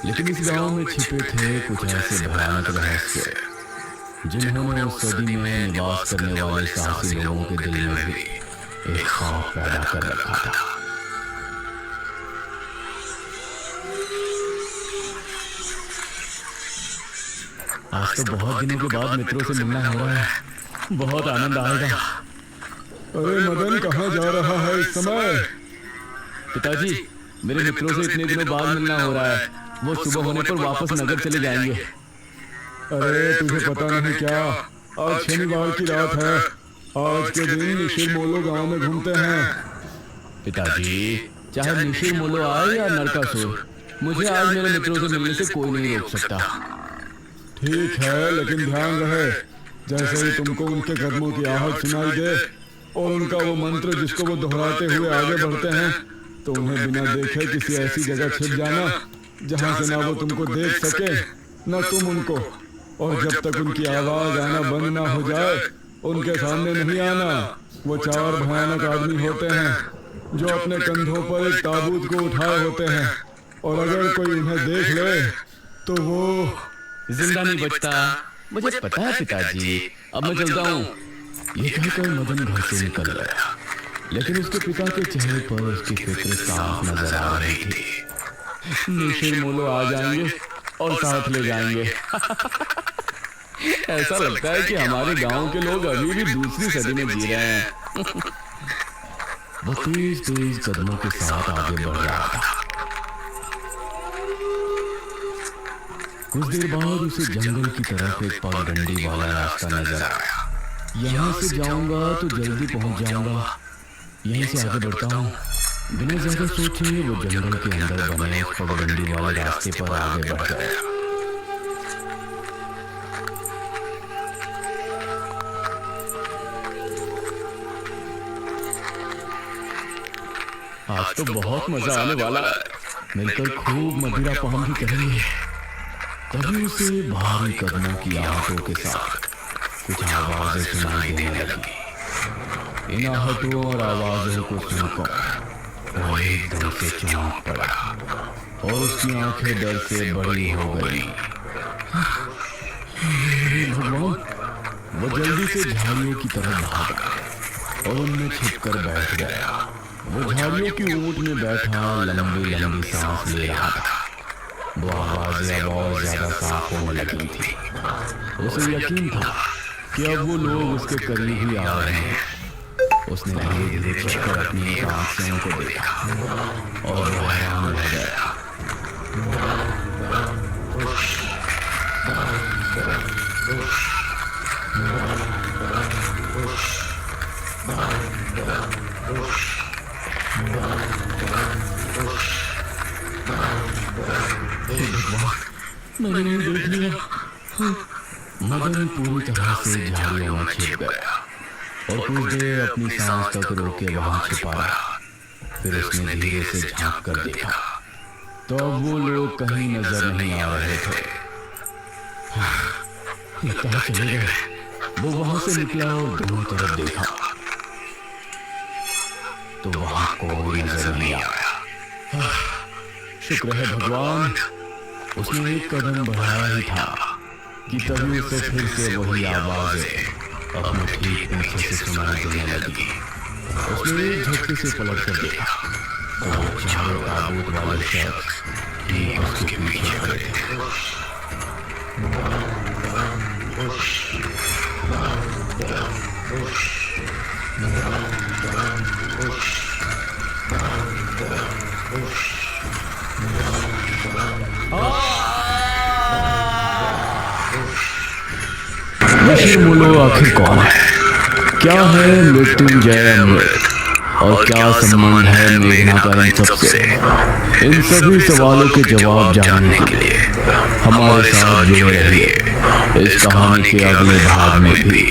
लेकिन इस गांव में छिपे थे कुछ ऐसे भयानक रहस्य जिन्होंने उस सदी में निवास करने वाले साहसी लोगों के दिल में भी एक खौफ पैदा कर रखा था। आज तो बहुत दिनों के बाद मित्रों से मिलना हो रहा है, बहुत आनंद आएगा। अरे मदन, कहाँ जा रहा है इस समय? पिताजी, मेरे मित्रों से इतने दिनों बाद मिलना हो रहा है। वो सुबह होने पर वापस नगर चले जाएंगे। अरे तुझे पता नहीं क्या, आज शनिवार की रात है। आज के दिन निशिर मोलो गांव में घूमते हैं। पिताजी, चाहे निशिर मोलो आए या नरकासुर, मुझे आज मेरे मित्रों से मिलने से कोई नहीं रोक सकता। ठीक है, लेकिन ध्यान रहे, जैसे ही तुमको उनके कदमों की आहट सुनाई दे और उनका वो मंत्र जिसको वो दोहराते हुए आगे बढ़ते हैं, तो उन्हें बिना देखे किसी ऐसी जगह छिप जाना जहां से ना वो तुमको देख सके ना तुम उनको। और जब तक उनकी आवाज आना बंद ना हो जाए, उनके सामने नहीं आना। वो 4 भयानक आदमी होते हैं जो अपने कंधों पर एक ताबूत को उठाए होते हैं, और अगर कोई उन्हें देख ले तो वो जिंदा नहीं बचता। मुझे पता है पिताजी, अब मैं चलता हूँ। ये कहकर मदन घर से निकल गया, लेकिन उसके पिता के चेहरे पर उसकी फिक्र साफ नजर आ रही थी। निशिर मोलो आ जाएंगे और साथ ले जाएंगे। ऐसा लगता है कि हमारे गांव के लोग अभी भी दूसरी सदी में जी रहे हैं। वो तेज तेज कदमों के साथ आगे बढ़ रहा था। कुछ देर बाद उसे जंगल की तरफ एक पगडंडी वाला रास्ता नजर आया। यहाँ से जाऊंगा तो जल्दी पहुंच जाऊंगा, यहीं से आगे बढ़ता हूँ। बिना ज्यादा सोचे वो जंगल के अंदर बने उस पगडंडी वाले रास्ते पर आगे बढ़ गया। आज तो बहुत मजा आने वाला है, मिलकर खूब मदिरा पान भी करेंगे। तभी उसे भारी कदमों की आहटों के साथ कुछ आवाजें सुनाई देने लगी। इन आहटों और आवाजों को सुनकर वो एकदम से चौंक पड़ा और उसकी आंखें डर से बड़ी हो गई। भगवान! वो जल्दी से झाड़ियों की तरफ भागा और उनमें छिपकर बैठ गया। वो झाड़ियों की ऊंट में बैठा लंबी लंबी सांस ले रहा था। वो आवाजें और ज्यादा साफ होने लगी थी। उसे यकीन था कि अब वो लोग उसके करीब ही आ रहे हैं। उसने धीरे धीरे चढ़कर अपनी एक आंख से उनको देखा और वो हैरान रह गया। मैंने नहीं देख लिया। मदन पूरी तरह से झाड़ियों में छिप गया और कुछ देर अपनी सांस तक रोके वहां छिपा रहा। फिर उसने धीरे से झांक कर देखा तो अब वो लोग कहीं नजर नहीं आ रहे थे। लगता है चले गए। वो वहां से निकला और दोनों तरफ देखा तो वहां कोई नजर नहीं आया। शुक्र है भगवान, उसने एक कदम बढ़ाया ही था कि तभी उसे फिर से वही आवाजें अपने ठीक पीछे से सुनाई देने लगी। उसने एक झटके से पलट कर देखा तो वो चारों ताबूत वाले शख्स ठीक उसके पीछे खड़े थे। निशिर मोलो आखिर कौन है? क्या है मृत्युंजय अमृत? और क्या संबंध है मेघना का इन सबसे? इन सभी सवालों के जवाब जानने के लिए हमारे साथ जुड़े रहिए इस कहानी के अगले भाग में भी।